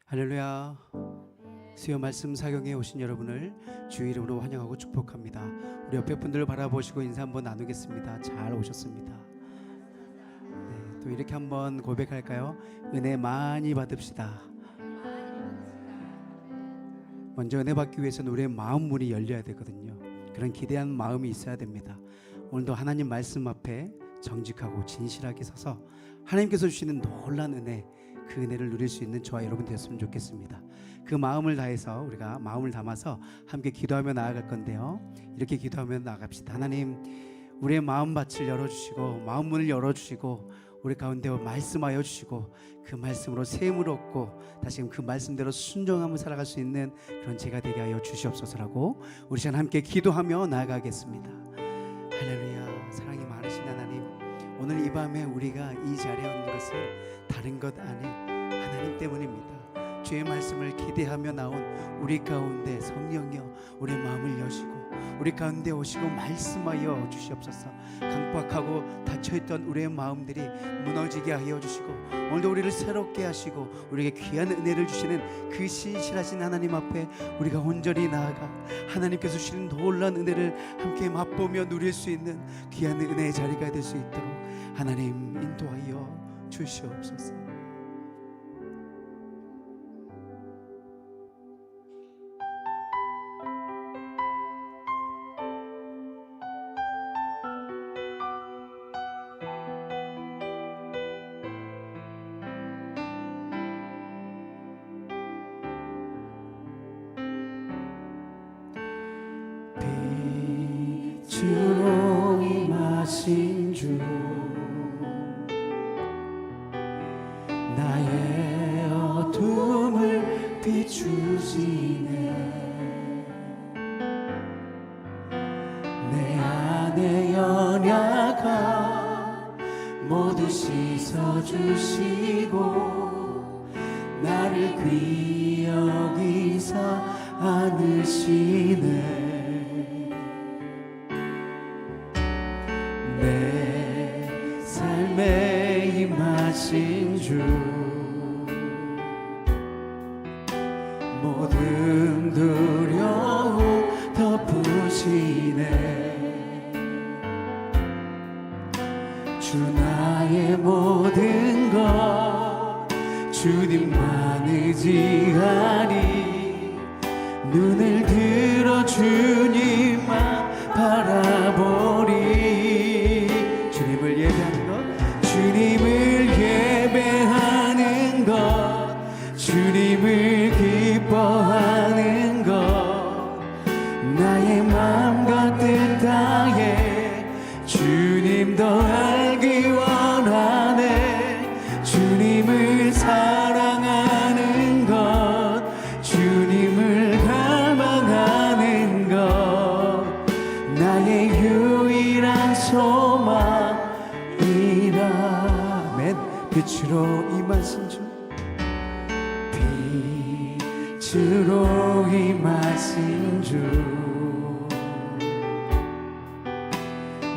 할렐루야. 수요 말씀 사경에 오신 여러분을 주의 이름으로 환영하고 축복합니다. 우리 옆에 분들을 바라보시고 인사 한번 나누겠습니다. 잘 오셨습니다. 네, 또 이렇게 한번 고백할까요? 은혜 많이 받읍시다. 먼저 은혜 받기 위해서는 우리의 마음 문이 열려야 되거든요. 그런 기대한 마음이 있어야 됩니다. 오늘도 하나님 말씀 앞에 정직하고 진실하게 서서 하나님께서 주시는 놀라운 은혜, 그 은혜를 누릴 수 있는 저와 여러분 되었으면 좋겠습니다. 그 마음을 다해서 우리가 마음을 담아서 함께 기도하며 나아갈 건데요. 이렇게 기도하며 나아갑시다. 하나님, 우리의 마음밭을 열어주시고 마음 문을 열어주시고 우리 가운데 말씀하여 주시고 그 말씀으로 샘을 얻고 다시금 그 말씀대로 순종하며 살아갈 수 있는 그런 제가 되게 하여 주시옵소서라고 우리 시간 함께 기도하며 나아가겠습니다. 할렐루야. 사랑이 많으신 하나님, 오늘 이 밤에 우리가 이 자리에 온 것은 다른 것 아닌 하나님 때문입니다. 주의 말씀을 기대하며 나온 우리 가운데 성령이여 우리 마음을 여시고 우리 가운데 오시고 말씀하여 주시옵소서. 강박하고 닫혀있던 우리의 마음들이 무너지게 하여 주시고 오늘도 우리를 새롭게 하시고 우리에게 귀한 은혜를 주시는 그 신실하신 하나님 앞에 우리가 온전히 나아가 하나님께서 주시는 놀라운 은혜를 함께 맛보며 누릴 수 있는 귀한 은혜의 자리가 될 수 있도록 하나님 인도하여 주시옵소서. 빛으로 임하신 주, 나의 어둠을 비추시네. 내 안에 연약함 모두 씻어주시고 나를 귀히 여기사 안으시네. 내 삶에 임하신 주, 모든 두려움 덮으시네. 주 나의 모든 것 주님만 의지하니 눈을 들어 주님만 바라보리. 주님을 예배하는 것, 주님을 예배하는 것, 주님을 기뻐하는 것, 나의 마음과 뜻 다해 주님 더 알기 원하네. 주님을 사랑하는 것, 주님을 갈망하는 것, 나의 유일한 소망이라. 맨 빛으로 임하신 주, 빛으로 임하신 주,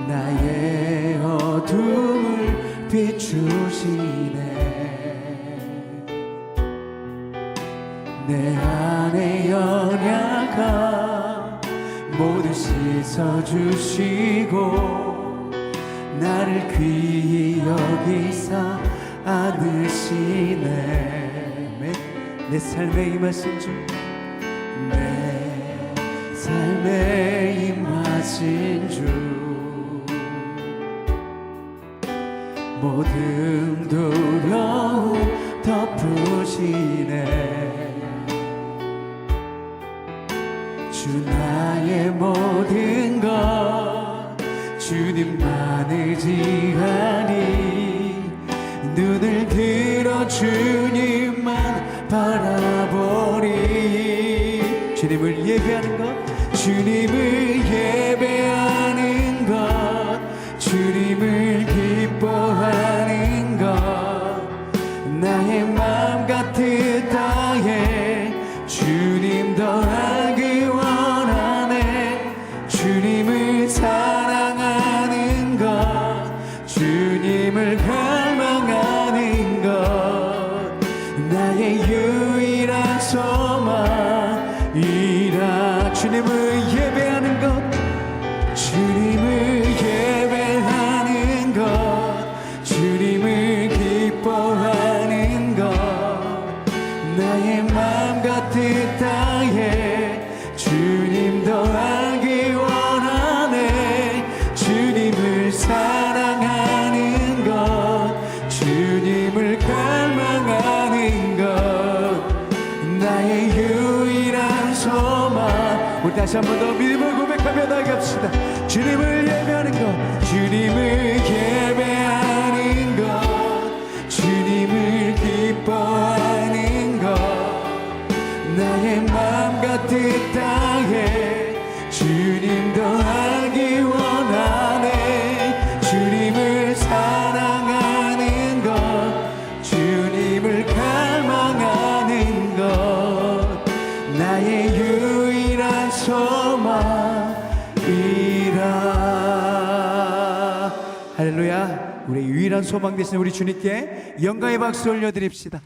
나의 어둠을 비추시네. 내 안에 연약함 모두 씻어주시고 나를 귀히 여기사 안으시네. 내 삶에 임하신 주, 내 삶에 임하신 주, 모든 두려움 덮으시네. 주 나의 모든 것 주님만 의지하니 눈을 들어 주님만 바라보리. 주님을 예배하는 것, 주님을 예배하는 것, 주님을 기뻐하는 것, 나의 마음과 뜻 다해 주님 더 알기 원하네. 주님을 사랑하는 것, 주님을 갈망하는 것, 나의 유일 주님을 예배하는 것, 주님을 예배하는 것, 주님을 기뻐하는 것, 나의 맘과 뜻다해 주님 더하기 원하네. 주님을 사랑하는 것, 주님을 갈망하는 것, 나의 유일한 소망. 우리 다시 한 번 더 믿음을 고백하며 나갑시다. 주님을 예배하는 것, 주님을 예배하는 것, 주님을 기뻐하는 것, 나의 맘과 뜻 다해 주님 더하기 원하네. 주님을 사랑하는 것, 주님을 갈망하는 것, 나의 유일한 소망이라. 할렐루야. 우리의 유일한 소망 되신 우리 주님께 영광의 박수 올려드립시다.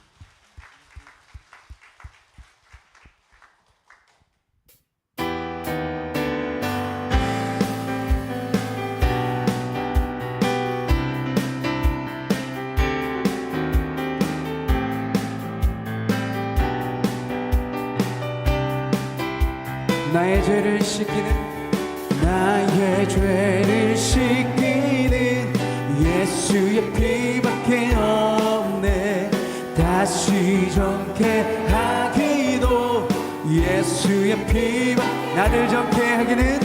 나의 죄를 씻기는, 나의 죄를 씻기는 예수의 피밖에 없네. 다시 정케 하기도 예수의 피밖, 나를 정케 하기는,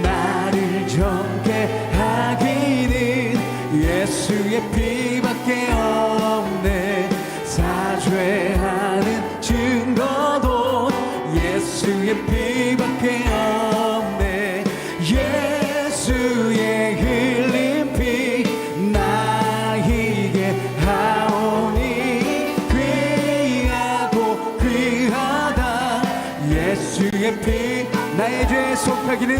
나를 정케 하기는 예수의 피밖에 없네. 사죄하는 증거도 예수의 피밖에 없네. 예수의 흘린 피 나에게 하오니 귀하고 귀하다. 예수의 피, 나의 죄 속하기는,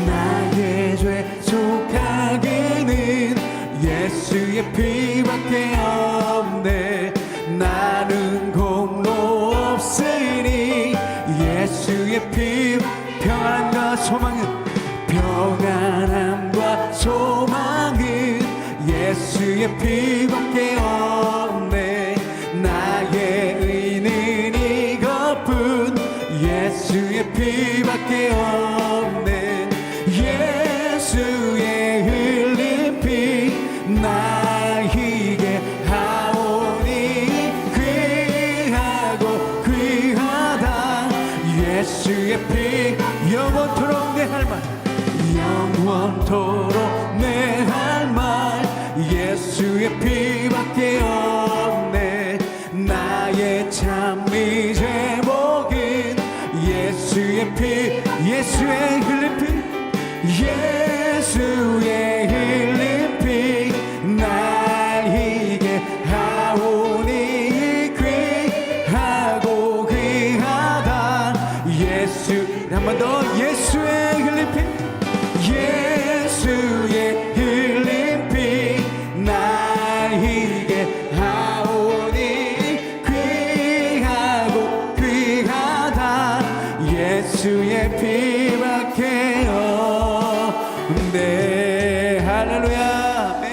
나의 죄 속하기는 예수의 피밖에 없네. 나는 공로 없으니 예수의 피, 평안과 소망은, 평안함과 소망은 예수의 피밖에 없네. 나의 의는 이것뿐, 예수의 피밖에 없네. 예수의 흘린 피 나에게 하오니 귀하고 귀하다. 예수의 피 영원토록 내 할 말, 영원토록 내 할 말, 예수의 피밖에 없네. 나의 찬미 제목은 예수의 피, 예수의 흘린 피, 예수의 흘린 피 나에게 하오니 귀하고 귀하다. 예수, 한 번 더, 예수의 흘린 피, 예수의 흘린 피 나에게 하오니 귀하고 귀하다. 예수의 피밖에 없네. 할렐루야. 아멘.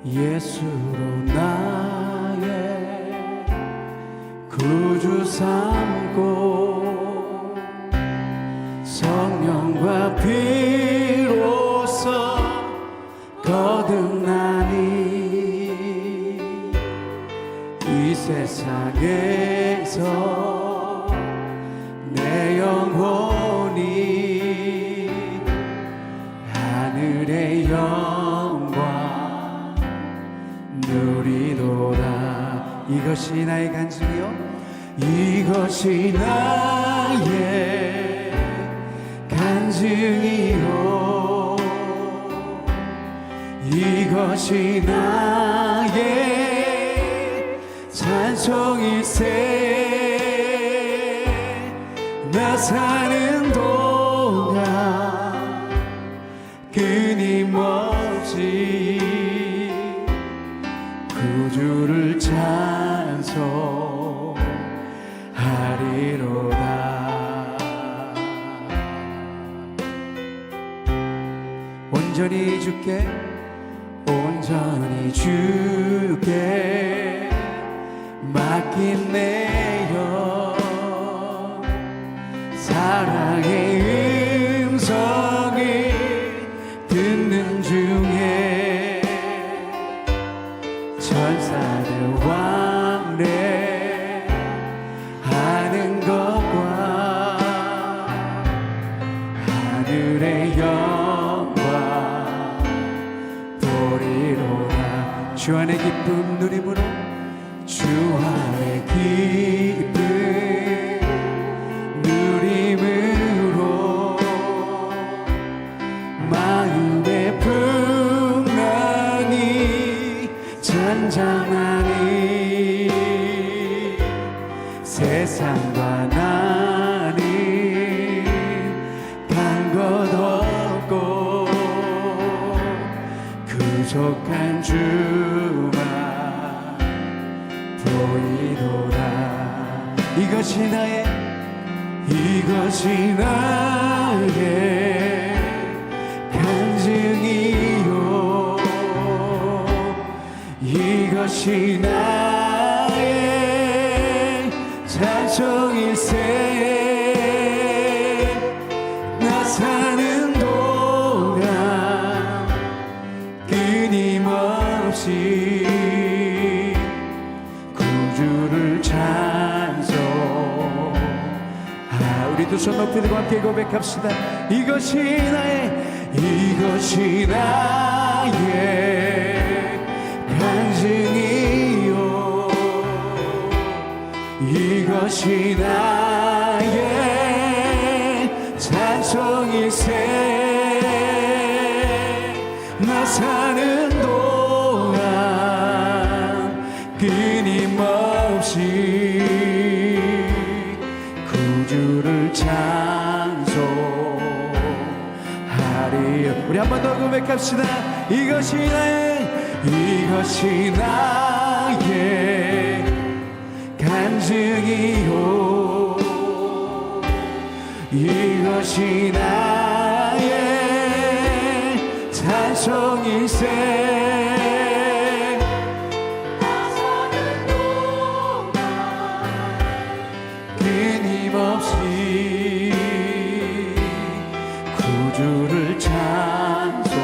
예수로 나의 구주 삼고 성령과 피로써 거듭나니 이 세상에서 내 영혼이 하늘의 영광 누리도다. 이것이 나의 간증이요, 이것이 나의 간증이요, 이것이 나의 찬송일세. 나 사는 동안 끊임없이 구주를 찬송하리로다. 온전히 주께 온전히 주께 맡긴 내 영, 사랑의 음성을 듣는 중에 천사들 왕래하는 것과 하늘의 영광 보리로다. 주 안의 기쁨 누림으로, 주 안의 기쁨 누림으로 마음의 풍랑이 잔잔하니 세상과 나는 간 것 없고 구속한 주만 보이도다. 이것이 나의 간증이요, 이것이 나의 찬송일세. 나 사는 동안 끊임없이 구주를 찬송. 우리 두 손 높이 들고 함께 고백합시다. 이것이 나의 간증이요, 이것이 나의 찬송일세. 나 사는 동안 끊임없이 구주를 찬송하리. 우리 한 번 더 고백합시다. 이것이 나의 간증이요, 이것이 나의 찬송일세. 끊임없이 구주를 찬송하리.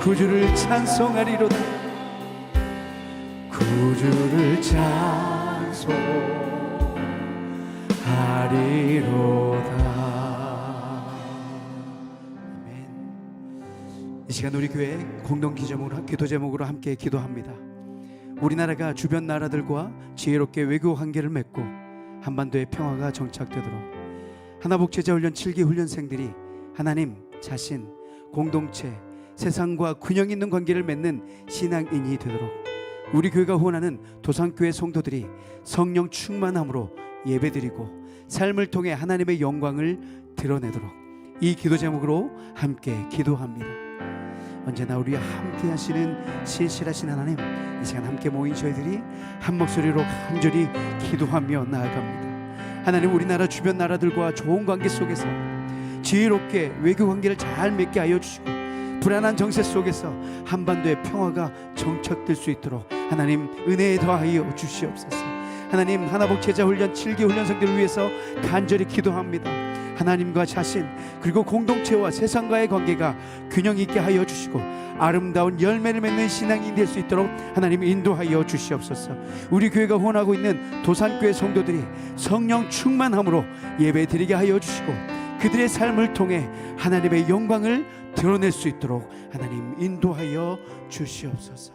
구주를 찬송하리로다. 구주를 찬송하리로다. 아멘. 이 시간 우리 교회 공동 기도 제목으로 함께 기도합니다. 우리나라가 주변 나라들과 지혜롭게 외교 관계를 맺고 한반도의 평화가 정착되도록 하나복제자훈련 7기 훈련생들이 하나님, 자신, 공동체, 세상과 균형 있는 관계를 맺는 신앙인이 되도록 우리 교회가 후원하는 도산교회 성도들이 성령 충만함으로 예배드리고 삶을 통해 하나님의 영광을 드러내도록 이 기도 제목으로 함께 기도합니다. 언제나 우리와 함께 하시는 신실하신 하나님, 이 시간 함께 모인 저희들이 한 목소리로 간절히 기도하며 나아갑니다. 하나님, 우리나라 주변 나라들과 좋은 관계 속에서 지혜롭게 외교 관계를 잘 맺게 하여 주시고 불안한 정세 속에서 한반도의 평화가 정착될 수 있도록 하나님 은혜에 더하여 주시옵소서. 하나님, 하나복제자훈련 7기 훈련생들을 위해서 간절히 기도합니다. 하나님과 자신 그리고 공동체와 세상과의 관계가 균형 있게 하여 주시고 아름다운 열매를 맺는 신앙이 될 수 있도록 하나님 인도하여 주시옵소서. 우리 교회가 후원하고 있는 도산교회 성도들이 성령 충만함으로 예배 드리게 하여 주시고 그들의 삶을 통해 하나님의 영광을 드러낼 수 있도록 하나님 인도하여 주시옵소서.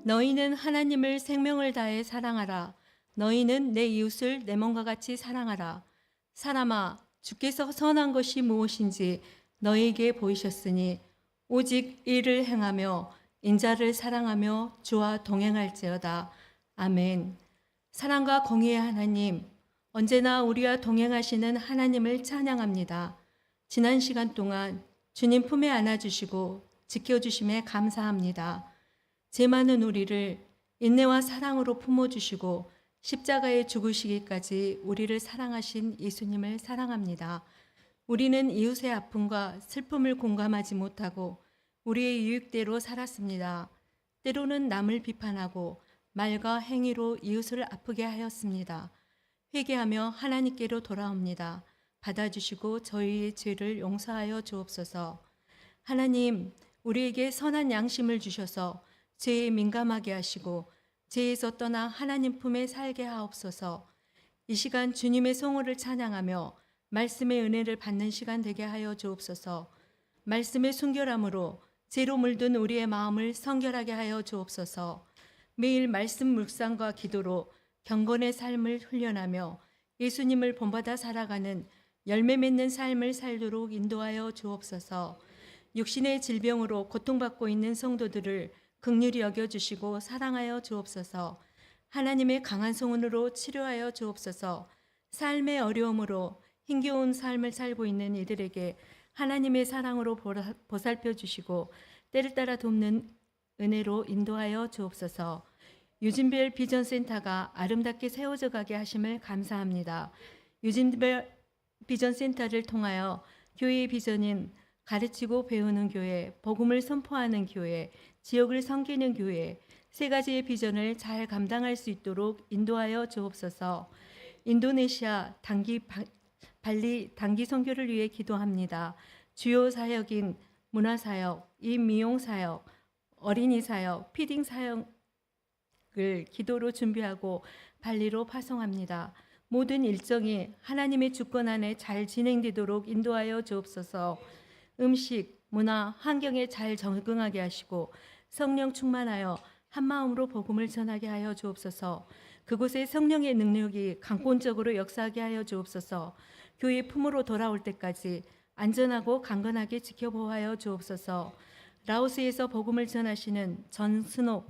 너희는 하나님을 생명을 다해 사랑하라. 너희는 내 이웃을 내 몸과 같이 사랑하라. 사람아, 주께서 선한 것이 무엇인지 너희에게 보이셨으니 오직 이를 행하며 인자를 사랑하며 주와 동행할지어다. 아멘. 사랑과 공의의 하나님, 언제나 우리와 동행하시는 하나님을 찬양합니다. 지난 시간 동안 주님 품에 안아주시고 지켜주심에 감사합니다. 죄 많은 우리를 인내와 사랑으로 품어주시고 십자가에 죽으시기까지 우리를 사랑하신 예수님을 사랑합니다. 우리는 이웃의 아픔과 슬픔을 공감하지 못하고 우리의 유익대로 살았습니다. 때로는 남을 비판하고 말과 행위로 이웃을 아프게 하였습니다. 회개하며 하나님께로 돌아옵니다. 받아주시고 저희의 죄를 용서하여 주옵소서. 하나님, 우리에게 선한 양심을 주셔서 죄에 민감하게 하시고 죄에서 떠나 하나님 품에 살게 하옵소서. 이 시간 주님의 성호를 찬양하며 말씀의 은혜를 받는 시간 되게 하여 주옵소서. 말씀의 순결함으로 죄로 물든 우리의 마음을 성결하게 하여 주옵소서. 매일 말씀 묵상과 기도로 경건의 삶을 훈련하며 예수님을 본받아 살아가는 열매 맺는 삶을 살도록 인도하여 주옵소서. 육신의 질병으로 고통받고 있는 성도들을 긍휼히 여겨주시고 사랑하여 주옵소서. 하나님의 강한 성원으로 치료하여 주옵소서. 삶의 어려움으로 힘겨운 삶을 살고 있는 이들에게 하나님의 사랑으로 보살펴 주시고 때를 따라 돕는 은혜로 인도하여 주옵소서. 유진별 비전센터가 아름답게 세워져 가게 하심을 감사합니다. 유진별 비전센터를 통하여 교회의 비전인 가르치고 배우는 교회, 복음을 선포하는 교회, 지역을 섬기는 교회, 세 가지의 비전을 잘 감당할 수 있도록 인도하여 주옵소서. 인도네시아 발리 단기 선교를 위해 기도합니다. 주요 사역인 문화사역, 임미용사역, 어린이사역, 피딩 사역을 기도로 준비하고 발리로 파송합니다. 모든 일정이 하나님의 주권 안에 잘 진행되도록 인도하여 주옵소서. 음식, 문화, 환경에 잘 적응하게 하시고 성령 충만하여 한마음으로 복음을 전하게 하여 주옵소서. 그곳에 성령의 능력이 강권적으로 역사하게 하여 주옵소서. 교회 품으로 돌아올 때까지 안전하고 강건하게 지켜보아여 주옵소서. 라오스에서 복음을 전하시는 전순옥,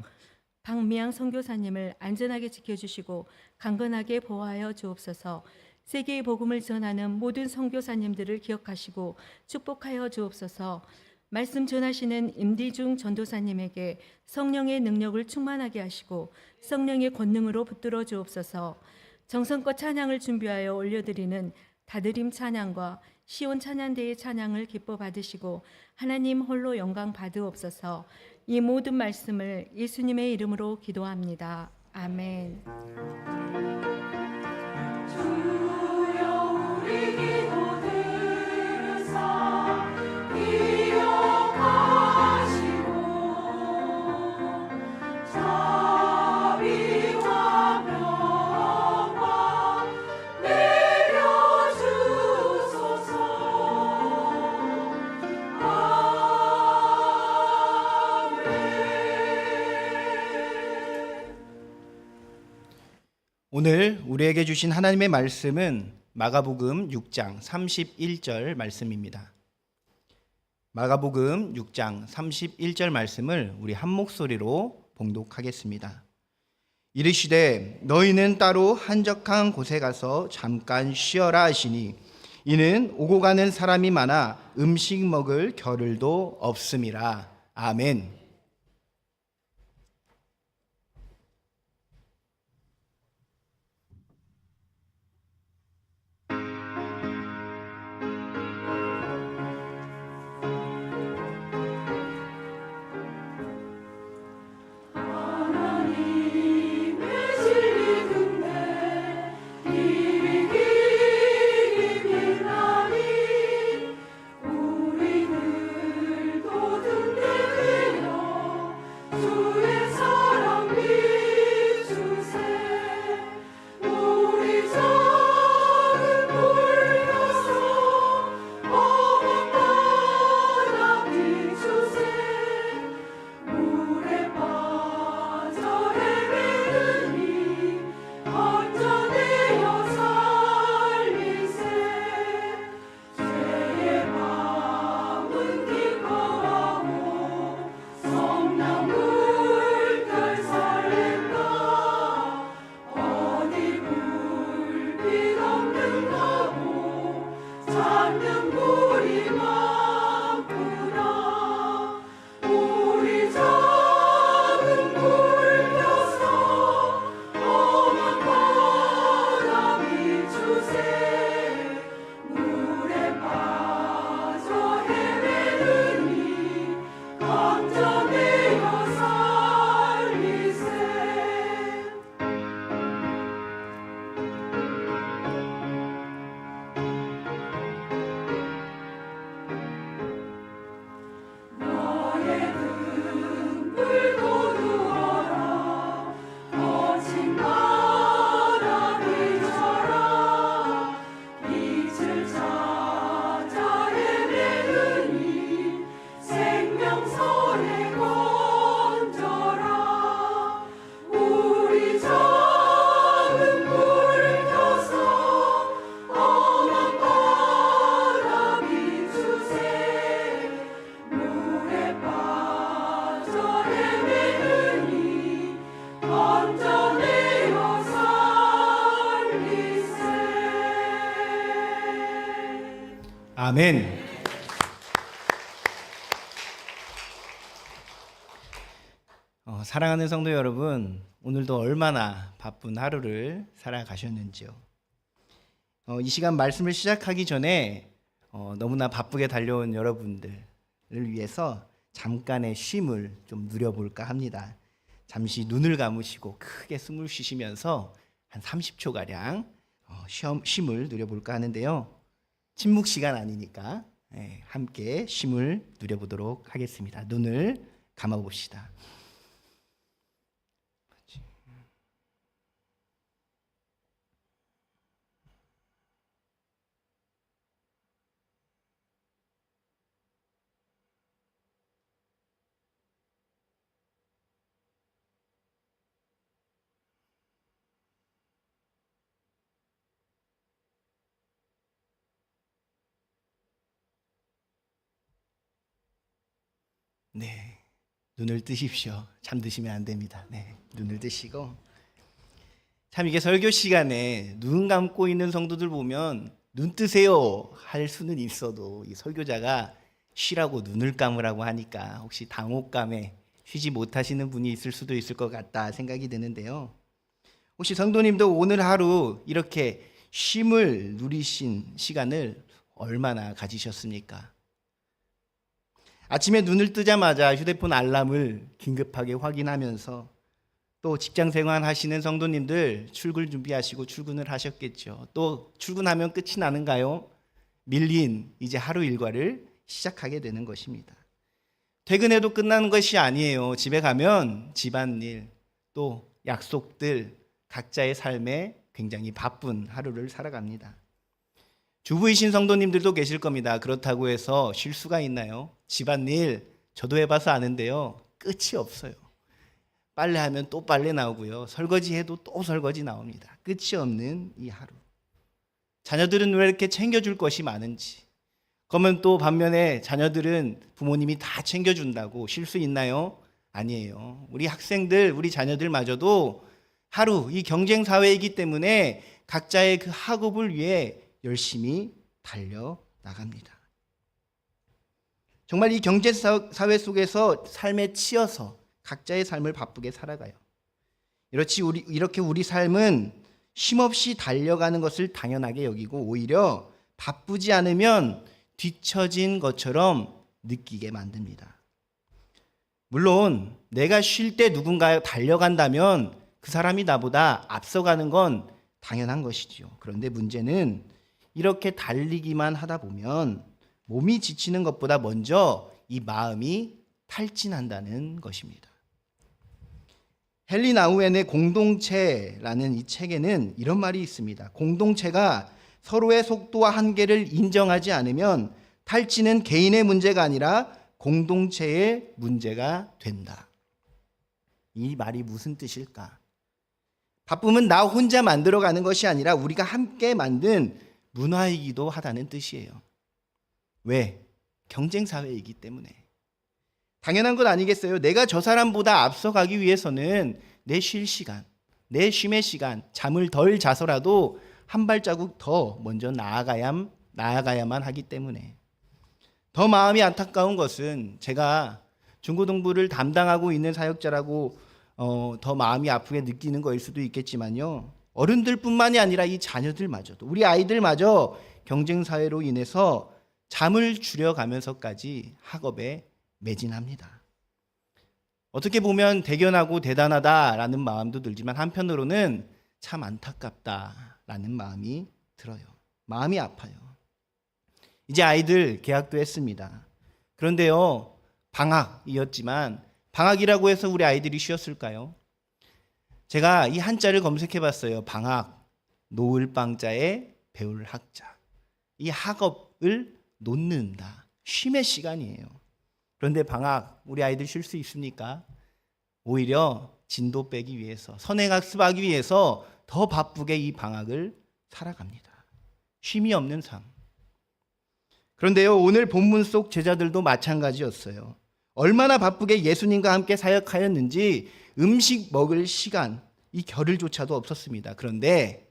박미양 선교사님을 안전하게 지켜주시고 강건하게 보호하여 주옵소서. 세계의 복음을 전하는 모든 선교사님들을 기억하시고 축복하여 주옵소서. 말씀 전하시는 임디중 전도사님에게 성령의 능력을 충만하게 하시고 성령의 권능으로 붙들어 주옵소서. 정성껏 찬양을 준비하여 올려드리는 다드림 찬양과 시온 찬양대의 찬양을 기뻐 받으시고 하나님 홀로 영광 받으옵소서. 이 모든 말씀을 예수님의 이름으로 기도합니다. 아멘. 오늘 우리에게 주신 하나님의 말씀은 마가복음 6장 31절 말씀입니다. 마가복음 6장 31절 말씀을 우리 한 목소리로 봉독하겠습니다. 이르시되 너희는 따로 한적한 곳에 가서 잠깐 쉬어라 하시니 이는 오고 가는 사람이 많아 음식 먹을 겨를도 없음이라. 아멘. 우리들도 등대하여 아멘. 사랑하는 성도 여러분, 오늘도 얼마나 바쁜 하루를 살아가셨는지요. 이 시간 말씀을 시작하기 전에 너무나 바쁘게 달려온 여러분들을 위해서 잠깐의 쉼을 좀 누려볼까 합니다. 잠시 눈을 감으시고 크게 숨을 쉬시면서 한 30초가량 쉼을 누려볼까 하는데요. 침묵 시간 아니니까 함께 쉼을 누려보도록 하겠습니다. 눈을 감아봅시다. 네, 눈을 뜨십시오. 잠드시면 안 됩니다. 네, 눈을 뜨시고. 참 이게 설교 시간에 눈 감고 있는 성도들 보면 눈 뜨세요 할 수는 있어도 이 설교자가 쉬라고 눈을 감으라고 하니까 혹시 당혹감에 쉬지 못하시는 분이 있을 수도 있을 것 같다 생각이 드는데요. 혹시 성도님도 오늘 하루 이렇게 쉼을 누리신 시간을 얼마나 가지셨습니까? 아침에 눈을 뜨자마자 휴대폰 알람을 긴급하게 확인하면서 또 직장 생활 하시는 성도님들 출근 준비하시고 출근을 하셨겠죠. 또 출근하면 끝이 나는가요? 밀린 이제 하루 일과를 시작하게 되는 것입니다. 퇴근해도 끝나는 것이 아니에요. 집에 가면 집안일 또 약속들 각자의 삶에 굉장히 바쁜 하루를 살아갑니다. 주부이신 성도님들도 계실 겁니다. 그렇다고 해서 쉴 수가 있나요? 집안일 저도 해봐서 아는데요. 끝이 없어요. 빨래하면 또 빨래 나오고요. 설거지해도 또 설거지 나옵니다. 끝이 없는 이 하루. 자녀들은 왜 이렇게 챙겨줄 것이 많은지. 그러면 또 반면에 자녀들은 부모님이 다 챙겨준다고 쉴 수 있나요? 아니에요. 우리 학생들, 우리 자녀들마저도 하루 이 경쟁 사회이기 때문에 각자의 그 학업을 위해 열심히 달려나갑니다. 정말 이 경제 사회 속에서 삶에 치여서 각자의 삶을 바쁘게 살아가요. 이렇게 우리 삶은 쉼없이 달려가는 것을 당연하게 여기고 오히려 바쁘지 않으면 뒤처진 것처럼 느끼게 만듭니다. 물론 내가 쉴 때 누군가 달려간다면 그 사람이 나보다 앞서가는 건 당연한 것이지요. 그런데 문제는 이렇게 달리기만 하다 보면 몸이 지치는 것보다 먼저 이 마음이 탈진한다는 것입니다. 헨리 나우엔의 공동체라는 이 책에는 이런 말이 있습니다. 공동체가 서로의 속도와 한계를 인정하지 않으면 탈진은 개인의 문제가 아니라 공동체의 문제가 된다. 이 말이 무슨 뜻일까? 바쁨은 나 혼자 만들어가는 것이 아니라 우리가 함께 만든 문화이기도 하다는 뜻이에요. 왜? 경쟁 사회이기 때문에. 당연한 것 아니겠어요? 내가 저 사람보다 앞서가기 위해서는 내 쉴 시간, 내 쉼의 시간, 잠을 덜 자서라도 한 발자국 더 먼저 나아가야만 하기 때문에. 더 마음이 안타까운 것은 제가 중고등부를 담당하고 있는 사역자라고 더 마음이 아프게 느끼는 거일 수도 있겠지만요. 어른들뿐만이 아니라 이 자녀들마저도 우리 아이들마저 경쟁 사회로 인해서 잠을 줄여가면서까지 학업에 매진합니다. 어떻게 보면 대견하고 대단하다라는 마음도 들지만 한편으로는 참 안타깝다라는 마음이 들어요. 마음이 아파요. 이제 아이들 개학도 했습니다. 그런데요, 방학이었지만 방학이라고 해서 우리 아이들이 쉬었을까요? 제가 이 한자를 검색해 봤어요. 방학, 놓을 방자에 배울 학자. 이 학업을 놓는다. 쉼의 시간이에요. 그런데 방학, 우리 아이들 쉴 수 있습니까? 오히려 진도 빼기 위해서, 선행학습하기 위해서 더 바쁘게 이 방학을 살아갑니다. 쉼이 없는 삶. 그런데요, 오늘 본문 속 제자들도 마찬가지였어요. 얼마나 바쁘게 예수님과 함께 사역하였는지 음식 먹을 시간, 이 겨를조차도 없었습니다. 그런데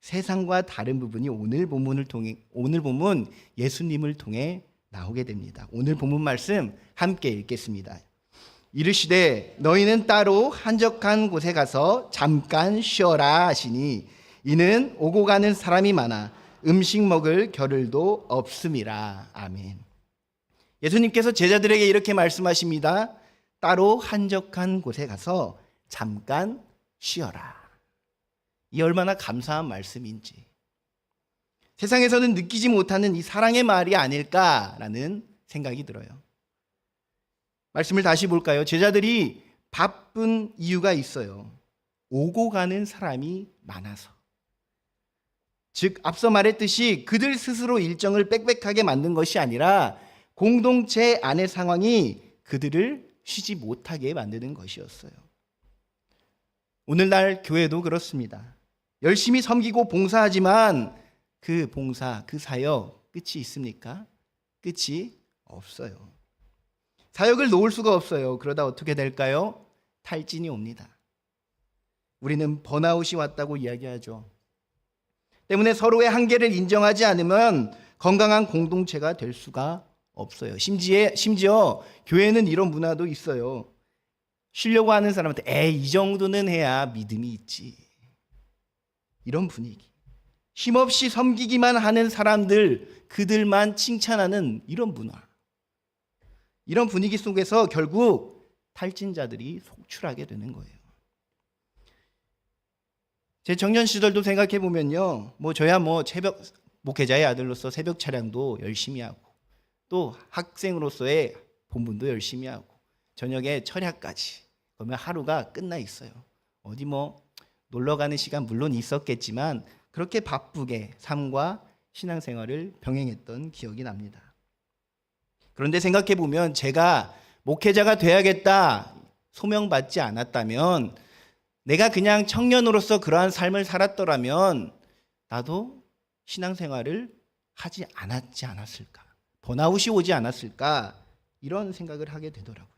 세상과 다른 부분이 오늘 본문 예수님을 통해 나오게 됩니다. 오늘 본문 말씀 함께 읽겠습니다. 이르시되 너희는 따로 한적한 곳에 가서 잠깐 쉬어라 하시니 이는 오고 가는 사람이 많아 음식 먹을 겨를도 없음이라. 아멘. 예수님께서 제자들에게 이렇게 말씀하십니다. 따로 한적한 곳에 가서 잠깐 쉬어라. 이 얼마나 감사한 말씀인지. 세상에서는 느끼지 못하는 이 사랑의 말이 아닐까라는 생각이 들어요. 말씀을 다시 볼까요? 제자들이 바쁜 이유가 있어요. 오고 가는 사람이 많아서. 즉 앞서 말했듯이 그들 스스로 일정을 빽빽하게 만든 것이 아니라 공동체 안의 상황이 그들을 쉬지 못하게 만드는 것이었어요. 오늘날 교회도 그렇습니다. 열심히 섬기고 봉사하지만 그 봉사, 그 사역 끝이 있습니까? 끝이 없어요. 사역을 놓을 수가 없어요. 그러다 어떻게 될까요? 탈진이 옵니다. 우리는 번아웃이 왔다고 이야기하죠. 때문에 서로의 한계를 인정하지 않으면 건강한 공동체가 될 수가 없어요. 심지어 교회는 이런 문화도 있어요. 쉬려고 하는 사람한테 에이 이 정도는 해야 믿음이 있지. 이런 분위기. 힘없이 섬기기만 하는 사람들, 그들만 칭찬하는 이런 문화. 이런 분위기 속에서 결국 탈진자들이 속출하게 되는 거예요. 제 청년 시절도 생각해 보면요, 저야 새벽 목회자의 아들로서 새벽 차량도 열심히 하고, 또 학생으로서의 본분도 열심히 하고, 저녁에 철야까지. 그러면 하루가 끝나 있어요. 어디 놀러 가는 시간 물론 있었겠지만 그렇게 바쁘게 삶과 신앙생활을 병행했던 기억이 납니다. 그런데 생각해 보면 제가 목회자가 돼야겠다 소명받지 않았다면, 내가 그냥 청년으로서 그러한 삶을 살았더라면 나도 신앙생활을 하지 않았지 않았을까, 번아웃이 오지 않았을까, 이런 생각을 하게 되더라고요.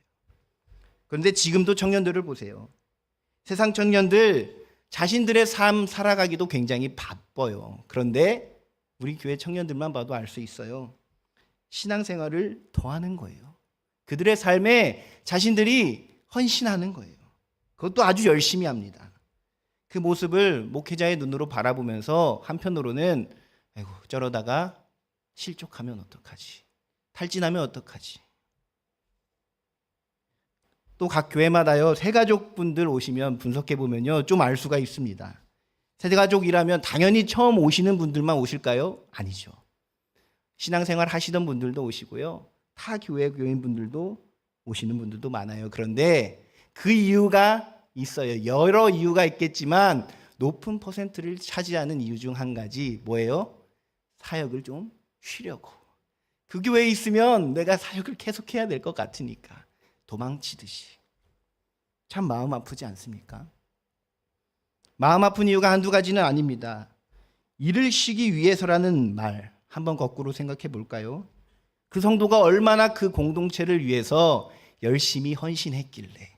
그런데 지금도 청년들을 보세요. 세상 청년들 자신들의 삶 살아가기도 굉장히 바빠요. 그런데 우리 교회 청년들만 봐도 알 수 있어요. 신앙생활을 더하는 거예요. 그들의 삶에 자신들이 헌신하는 거예요. 그것도 아주 열심히 합니다. 그 모습을 목회자의 눈으로 바라보면서 한편으로는 아이고 저러다가 실족하면 어떡하지? 탈진하면 어떡하지? 또 각 교회마다요 새가족분들 오시면 분석해 보면요 좀 알 수가 있습니다. 새가족이라면 당연히 처음 오시는 분들만 오실까요? 아니죠. 신앙생활 하시던 분들도 오시고요, 타 교회 교인분들도 오시는 분들도 많아요. 그런데 그 이유가 있어요. 여러 이유가 있겠지만 높은 퍼센트를 차지하는 이유 중 한 가지 뭐예요? 사역을 좀 쉬려고. 그 교회에 있으면 내가 사역을 계속해야 될 것 같으니까 도망치듯이. 참 마음 아프지 않습니까? 마음 아픈 이유가 한두 가지는 아닙니다. 일을 쉬기 위해서라는 말 한번 거꾸로 생각해 볼까요? 그 성도가 얼마나 그 공동체를 위해서 열심히 헌신했길래.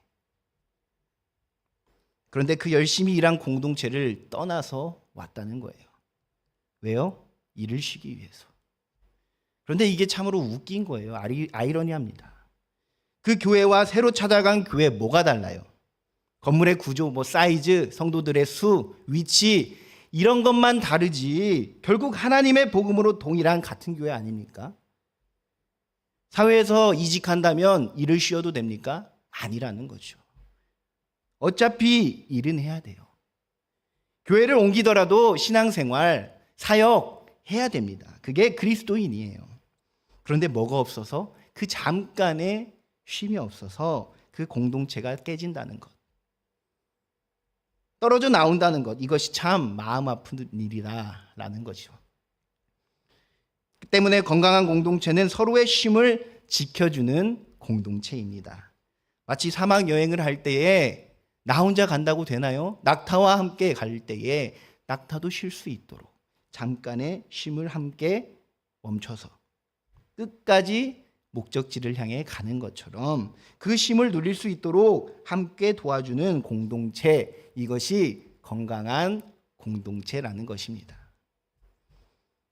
그런데 그 열심히 일한 공동체를 떠나서 왔다는 거예요. 왜요? 일을 쉬기 위해서. 그런데 이게 참으로 웃긴 거예요. 아이러니합니다. 그 교회와 새로 찾아간 교회 뭐가 달라요? 건물의 구조, 사이즈, 성도들의 수, 위치 이런 것만 다르지 결국 하나님의 복음으로 동일한 같은 교회 아닙니까? 사회에서 이직한다면 일을 쉬어도 됩니까? 아니라는 거죠. 어차피 일은 해야 돼요. 교회를 옮기더라도 신앙생활, 사역 해야 됩니다. 그게 그리스도인이에요. 그런데 뭐가 없어서? 그 잠깐의 쉼이 없어서 그 공동체가 깨진다는 것, 떨어져 나온다는 것, 이것이 참 마음 아픈 일이다라는 거죠. 때문에 건강한 공동체는 서로의 쉼을 지켜주는 공동체입니다. 마치 사막 여행을 할 때에 나 혼자 간다고 되나요? 낙타와 함께 갈 때에 낙타도 쉴 수 있도록 잠깐의 쉼을 함께 멈춰서 끝까지 목적지를 향해 가는 것처럼 그 쉼을 누릴 수 있도록 함께 도와주는 공동체, 이것이 건강한 공동체라는 것입니다.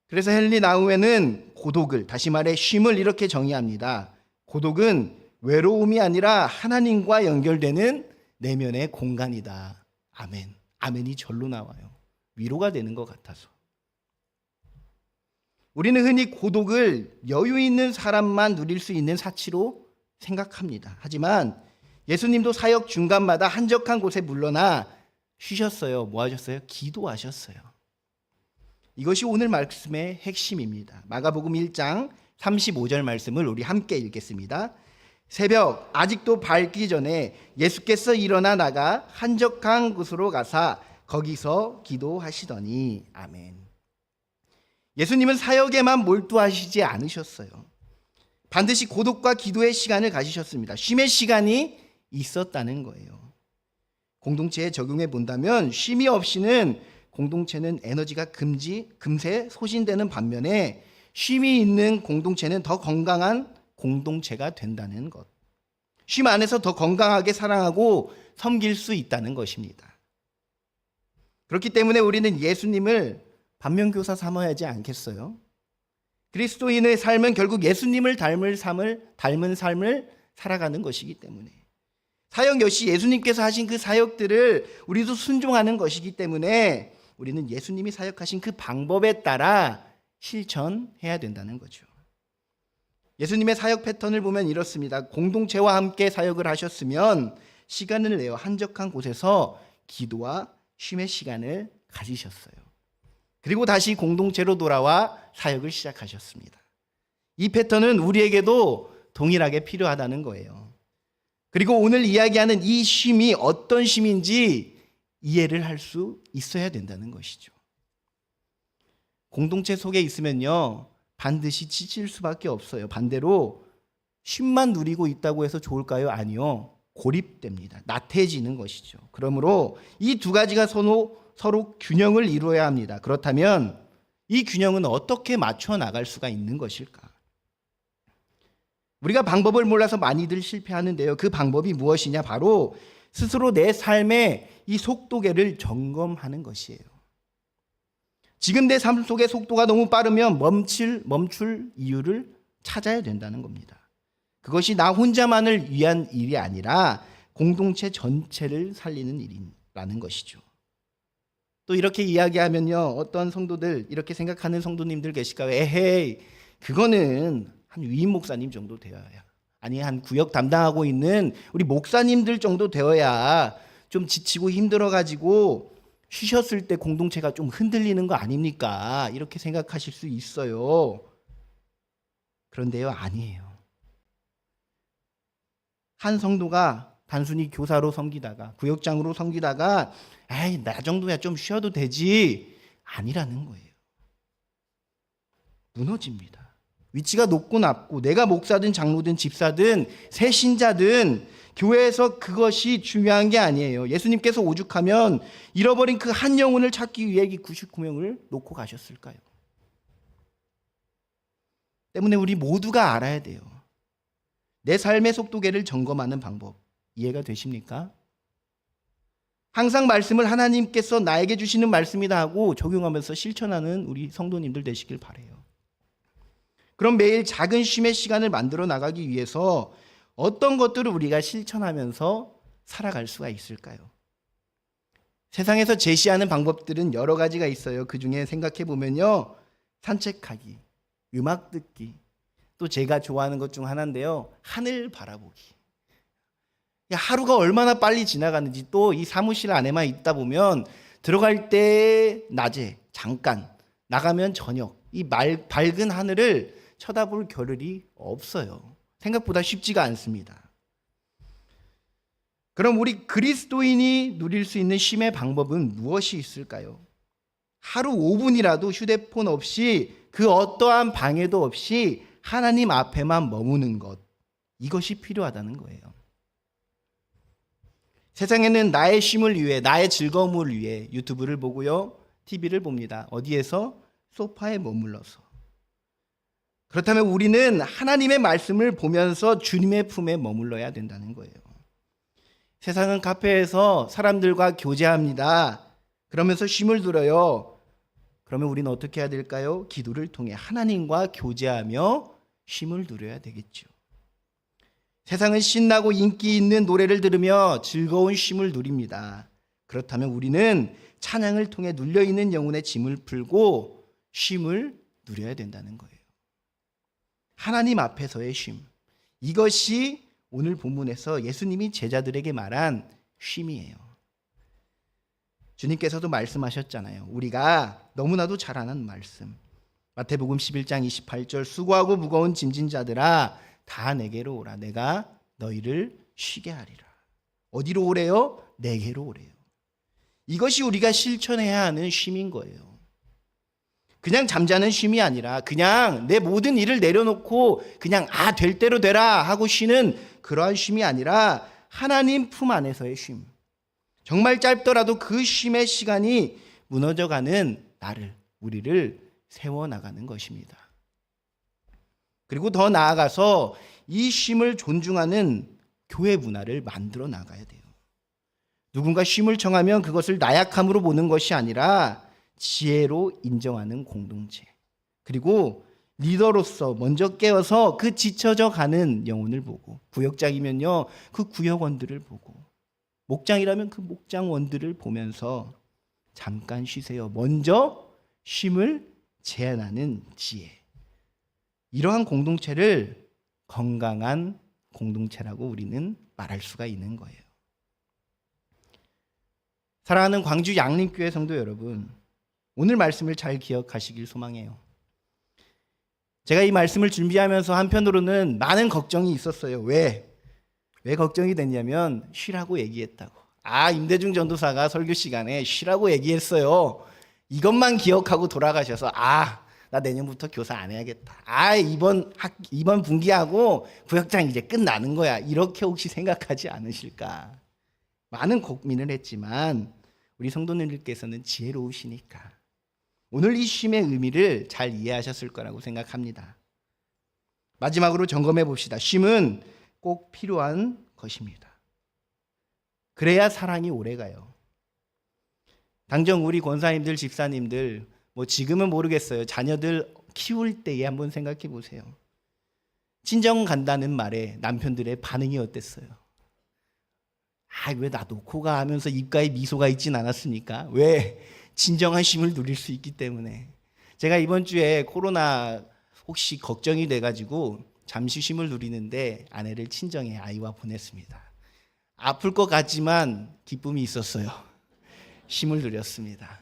그래서 헨리 나우에는 고독을, 다시 말해 쉼을 이렇게 정의합니다. 고독은 외로움이 아니라 하나님과 연결되는 내면의 공간이다. 아멘. 아멘이 절로 나와요. 위로가 되는 것 같아서. 우리는 흔히 고독을 여유 있는 사람만 누릴 수 있는 사치로 생각합니다. 하지만 예수님도 사역 중간마다 한적한 곳에 물러나 쉬셨어요. 뭐 하셨어요? 기도하셨어요. 이것이 오늘 말씀의 핵심입니다. 마가복음 1장 35절 말씀을 우리 함께 읽겠습니다. 새벽 아직도 밝기 전에 예수께서 일어나 나가 한적한 곳으로 가사 거기서 기도하시더니. 아멘. 예수님은 사역에만 몰두하시지 않으셨어요. 반드시 고독과 기도의 시간을 가지셨습니다. 쉼의 시간이 있었다는 거예요. 공동체에 적용해 본다면 쉼이 없이는 공동체는 에너지가 금세 소진되는 반면에 쉼이 있는 공동체는 더 건강한 공동체가 된다는 것. 쉼 안에서 더 건강하게 사랑하고 섬길 수 있다는 것입니다. 그렇기 때문에 우리는 예수님을 반면교사 삼아야지 않겠어요? 그리스도인의 삶은 결국 예수님을 닮은 삶을 살아가는 것이기 때문에, 사역 역시 예수님께서 하신 그 사역들을 우리도 순종하는 것이기 때문에 우리는 예수님이 사역하신 그 방법에 따라 실천해야 된다는 거죠. 예수님의 사역 패턴을 보면 이렇습니다. 공동체와 함께 사역을 하셨으면 시간을 내어 한적한 곳에서 기도와 쉼의 시간을 가지셨어요. 그리고 다시 공동체로 돌아와 사역을 시작하셨습니다. 이 패턴은 우리에게도 동일하게 필요하다는 거예요. 그리고 오늘 이야기하는 이 쉼이 어떤 쉼인지 이해를 할 수 있어야 된다는 것이죠. 공동체 속에 있으면요, 반드시 지칠 수밖에 없어요. 반대로 쉼만 누리고 있다고 해서 좋을까요? 아니요. 고립됩니다. 나태해지는 것이죠. 그러므로 이 두 가지가 서로 균형을 이루어야 합니다. 그렇다면 이 균형은 어떻게 맞춰 나갈 수가 있는 것일까? 우리가 방법을 몰라서 많이들 실패하는데요. 그 방법이 무엇이냐? 바로 스스로 내 삶의 이 속도계를 점검하는 것이에요. 지금 내 삶 속의 속도가 너무 빠르면 멈출 이유를 찾아야 된다는 겁니다. 그것이 나 혼자만을 위한 일이 아니라 공동체 전체를 살리는 일이라는 것이죠. 또 이렇게 이야기하면요, 어떤 성도들, 이렇게 생각하는 성도님들 계실까요? 에헤이, 그거는 한 위임 목사님 정도 되어야, 아니 한 구역 담당하고 있는 우리 목사님들 정도 되어야 좀 지치고 힘들어가지고 쉬셨을 때 공동체가 좀 흔들리는 거 아닙니까? 이렇게 생각하실 수 있어요. 그런데요, 아니에요. 한 성도가 단순히 교사로 섬기다가, 구역장으로 섬기다가 에이, 나 정도야 좀 쉬어도 되지, 아니라는 거예요. 무너집니다. 위치가 높고 낮고, 내가 목사든 장로든 집사든 새신자든 교회에서 그것이 중요한 게 아니에요. 예수님께서 오죽하면 잃어버린 그 한 영혼을 찾기 위해 이 99명을 놓고 가셨을까요? 때문에 우리 모두가 알아야 돼요. 내 삶의 속도계를 점검하는 방법, 이해가 되십니까? 항상 말씀을 하나님께서 나에게 주시는 말씀이다 하고 적용하면서 실천하는 우리 성도님들 되시길 바라요. 그럼 매일 작은 쉼의 시간을 만들어 나가기 위해서 어떤 것들을 우리가 실천하면서 살아갈 수가 있을까요? 세상에서 제시하는 방법들은 여러 가지가 있어요. 그 중에 생각해 보면요, 산책하기, 음악 듣기, 또 제가 좋아하는 것 중 하나인데요, 하늘 바라보기. 하루가 얼마나 빨리 지나가는지, 또 이 사무실 안에만 있다 보면 들어갈 때 낮에 잠깐, 나가면 저녁, 이 밝은 하늘을 쳐다볼 겨를이 없어요. 생각보다 쉽지가 않습니다. 그럼 우리 그리스도인이 누릴 수 있는 쉼의 방법은 무엇이 있을까요? 하루 5분이라도 휴대폰 없이, 그 어떠한 방해도 없이 하나님 앞에만 머무는 것, 이것이 필요하다는 거예요. 세상에는 나의 쉼을 위해, 나의 즐거움을 위해 유튜브를 보고요, TV를 봅니다. 어디에서? 소파에 머물러서. 그렇다면 우리는 하나님의 말씀을 보면서 주님의 품에 머물러야 된다는 거예요. 세상은 카페에서 사람들과 교제합니다. 그러면서 쉼을 들어요. 그러면 우리는 어떻게 해야 될까요? 기도를 통해 하나님과 교제하며 쉼을 누려야 되겠죠. 세상은 신나고 인기 있는 노래를 들으며 즐거운 쉼을 누립니다. 그렇다면 우리는 찬양을 통해 눌려있는 영혼의 짐을 풀고 쉼을 누려야 된다는 거예요. 하나님 앞에서의 쉼. 이것이 오늘 본문에서 예수님이 제자들에게 말한 쉼이에요. 주님께서도 말씀하셨잖아요. 우리가 너무나도 잘 아는 말씀. 마태복음 11장 28절 수고하고 무거운 짐진 자들아 다 내게로 오라. 내가 너희를 쉬게 하리라. 어디로 오래요? 내게로 오래요. 이것이 우리가 실천해야 하는 쉼인 거예요. 그냥 잠자는 쉼이 아니라 그냥 내 모든 일을 내려놓고 그냥 될 대로 되라 하고 쉬는 그러한 쉼이 아니라 하나님 품 안에서의 쉼. 정말 짧더라도 그 쉼의 시간이 무너져가는 우리를 세워나가는 것입니다. 그리고 더 나아가서 이 쉼을 존중하는 교회 문화를 만들어 나가야 돼요. 누군가 쉼을 청하면 그것을 나약함으로 보는 것이 아니라 지혜로 인정하는 공동체. 그리고 리더로서 먼저 깨어서 그 지쳐져 가는 영혼을 보고, 구역장이면요 그 구역원들을 보고, 목장이라면 그 목장원들을 보면서 잠깐 쉬세요. 먼저 쉼을 제한하는 지혜. 이러한 공동체를 건강한 공동체라고 우리는 말할 수가 있는 거예요. 사랑하는 광주 양림교회 성도 여러분, 오늘 말씀을 잘 기억하시길 소망해요. 제가 이 말씀을 준비하면서 한편으로는 많은 걱정이 있었어요. 왜 걱정이 됐냐면 쉬라고 얘기했다고. 임대중 전도사가 설교 시간에 쉬라고 얘기했어요. 이것만 기억하고 돌아가셔서 나 내년부터 교사 안 해야겠다. 이번 분기하고 구역장 이제 끝나는 거야. 이렇게 혹시 생각하지 않으실까? 많은 고민을 했지만 우리 성도님들께서는 지혜로우시니까 오늘 이 쉼의 의미를 잘 이해하셨을 거라고 생각합니다. 마지막으로 점검해 봅시다. 쉼은 꼭 필요한 것입니다. 그래야 사랑이 오래가요. 당장 우리 권사님들, 집사님들, 지금은 모르겠어요. 자녀들 키울 때에 한번 생각해 보세요. 친정 간다는 말에 남편들의 반응이 어땠어요? 왜 나 놓고 가 하면서 입가에 미소가 있진 않았습니까? 왜? 진정한 쉼을 누릴 수 있기 때문에. 제가 이번 주에 코로나 혹시 걱정이 돼가지고 잠시 쉼을 누리는데 아내를 친정에 아이와 보냈습니다. 아플 것 같지만 기쁨이 있었어요. 쉼을 누렸습니다.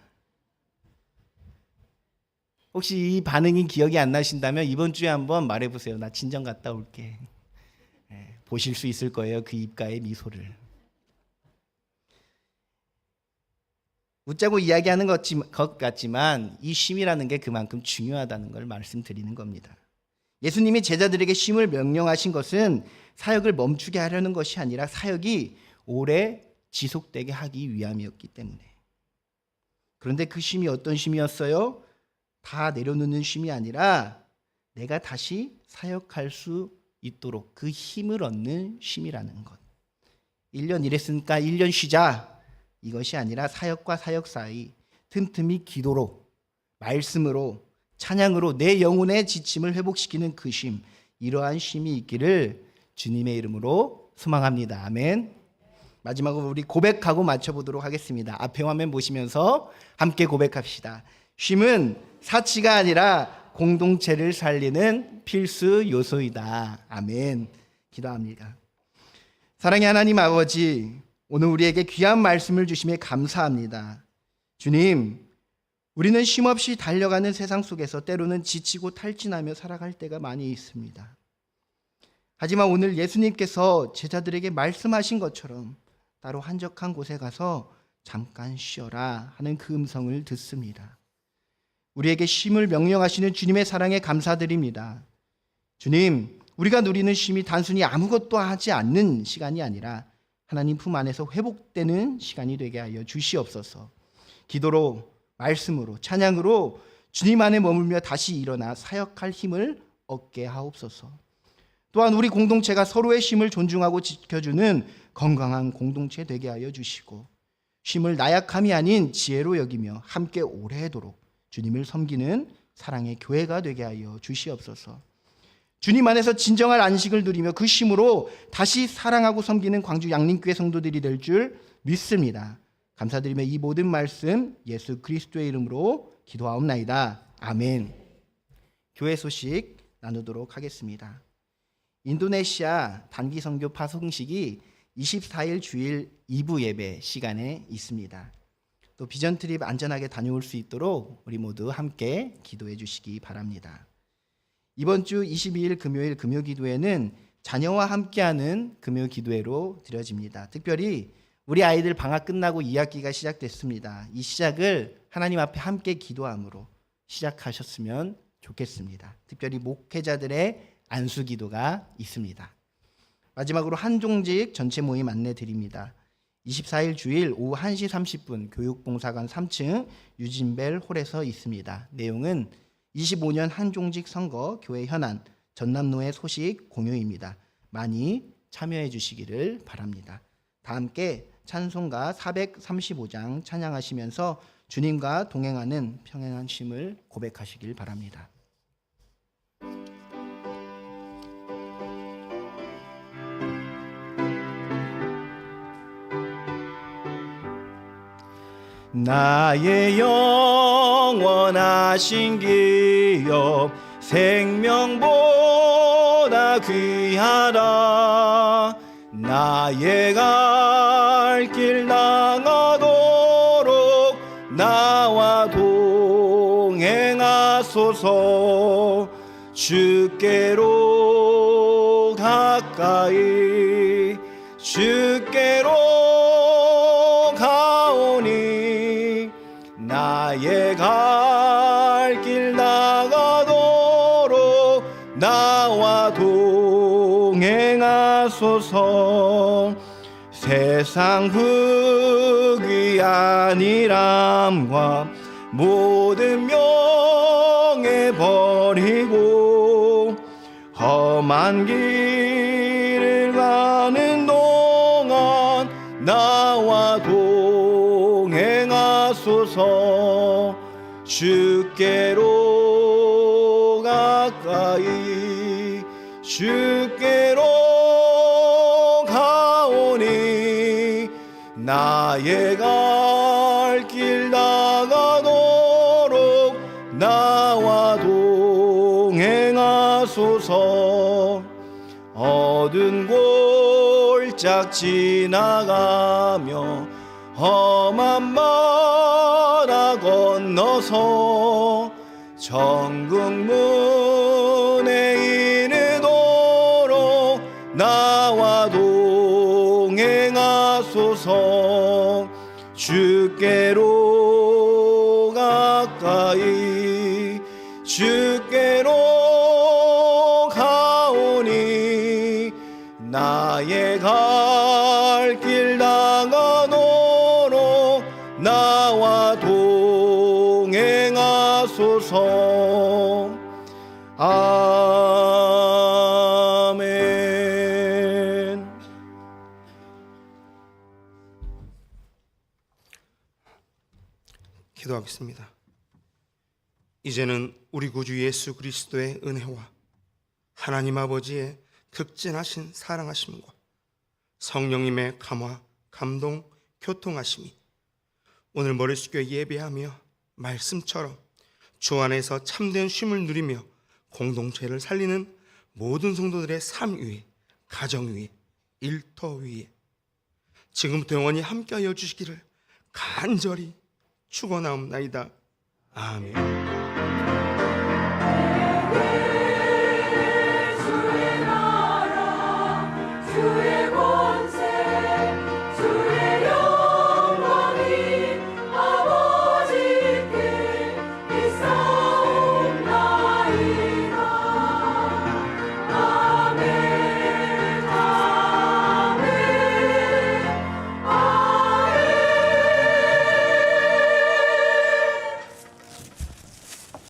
혹시 이 반응이 기억이 안 나신다면 이번 주에 한번 말해보세요. 나 친정 갔다 올게. 보실 수 있을 거예요. 그 입가의 미소를. 웃자고 이야기하는 것 같지만 이 쉼이라는 게 그만큼 중요하다는 걸 말씀드리는 겁니다. 예수님이 제자들에게 쉼을 명령하신 것은 사역을 멈추게 하려는 것이 아니라 사역이 오래 지속되게 하기 위함이었기 때문에. 그런데 그 쉼이 어떤 쉼이었어요? 다 내려놓는 쉼이 아니라 내가 다시 사역할 수 있도록 그 힘을 얻는 쉼이라는 것. 1년 일했으니까 1년 쉬자. 이것이 아니라 사역과 사역 사이 틈틈이 기도로, 말씀으로, 찬양으로 내 영혼의 지침을 회복시키는 그 쉼, 이러한 쉼이 있기를 주님의 이름으로 소망합니다. 아멘. 마지막으로 우리 고백하고 맞춰보도록 하겠습니다. 앞에 화면 보시면서 함께 고백합시다. 쉼은 사치가 아니라 공동체를 살리는 필수 요소이다. 아멘. 기도합니다. 사랑의 하나님 아버지, 오늘 우리에게 귀한 말씀을 주심에 감사합니다. 주님, 우리는 쉼없이 달려가는 세상 속에서 때로는 지치고 탈진하며 살아갈 때가 많이 있습니다. 하지만 오늘 예수님께서 제자들에게 말씀하신 것처럼 따로 한적한 곳에 가서 잠깐 쉬어라 하는 그 음성을 듣습니다. 우리에게 쉼을 명령하시는 주님의 사랑에 감사드립니다. 주님, 우리가 누리는 쉼이 단순히 아무것도 하지 않는 시간이 아니라 하나님 품 안에서 회복되는 시간이 되게 하여 주시옵소서. 기도로, 말씀으로, 찬양으로 주님 안에 머물며 다시 일어나 사역할 힘을 얻게 하옵소서. 또한 우리 공동체가 서로의 쉼을 존중하고 지켜주는 건강한 공동체 되게 하여 주시고, 쉼을 나약함이 아닌 지혜로 여기며 함께 오래도록 주님을 섬기는 사랑의 교회가 되게 하여 주시옵소서. 주님 안에서 진정한 안식을 누리며 그 쉼으로 다시 사랑하고 섬기는 광주 양림교회 성도들이 될 줄 믿습니다. 감사드리며 이 모든 말씀 예수 그리스도의 이름으로 기도하옵나이다. 아멘. 교회 소식 나누도록 하겠습니다. 인도네시아 단기 선교 파송식이 24일 주일 2부 예배 시간에 있습니다. 또 비전 트립 안전하게 다녀올 수 있도록 우리 모두 함께 기도해 주시기 바랍니다. 이번 주 22일 금요일 금요 기도회는 자녀와 함께하는 금요 기도회로 드려집니다. 특별히 우리 아이들 방학 끝나고 2학기가 시작됐습니다. 이 시작을 하나님 앞에 함께 기도함으로 시작하셨으면 좋겠습니다. 특별히 목회자들의 안수 기도가 있습니다. 마지막으로 한종직 전체 모임 안내 드립니다. 24일 주일 오후 1시 30분 교육봉사관 3층 유진벨 홀에서 있습니다. 내용은 25년 한종직 선거 교회 현안 전남노회 소식 공유입니다. 많이 참여해 주시기를 바랍니다. 다 함께 찬송가 435장 찬양하시면서 주님과 동행하는 평행한 쉼을 고백하시길 바랍니다. 나의 영원하신 기업 생명보다 귀하다. 나의 갈 길 나가도록 나와 동행하소서. 주께로 가까이 주께로 가오니 나의 갈 길 나가도록 나와 동행하소서. 세상 흑이 아니람과 모든 명예 버리고 험한 길을 가는 동안 나와 동행하소서. 주께로 가까이 주께로 가오니 나의 갈 길 나가도록 나와 동행하소서. 어두운 골짝 지나가며 험한 바다 건너서 천국 문에 이르도록 나와 동행하소서. 주께로 가까이 주께로 가오니 나의 갈 길 나가도록 나와 동행하소서. 아멘. 기도하겠습니다. 이제는 우리 구주 예수 그리스도의 은혜와 하나님 아버지의 극진하신 사랑하심과 성령님의 감화, 감동, 교통하심이 오늘 머릿속에 예배하며 말씀처럼 주 안에서 참된 쉼을 누리며 공동체를 살리는 모든 성도들의 삶 위에, 가정 위에, 일터 위에 지금부터 영원히 함께하여 주시기를 간절히 축원하옵나이다. 아멘.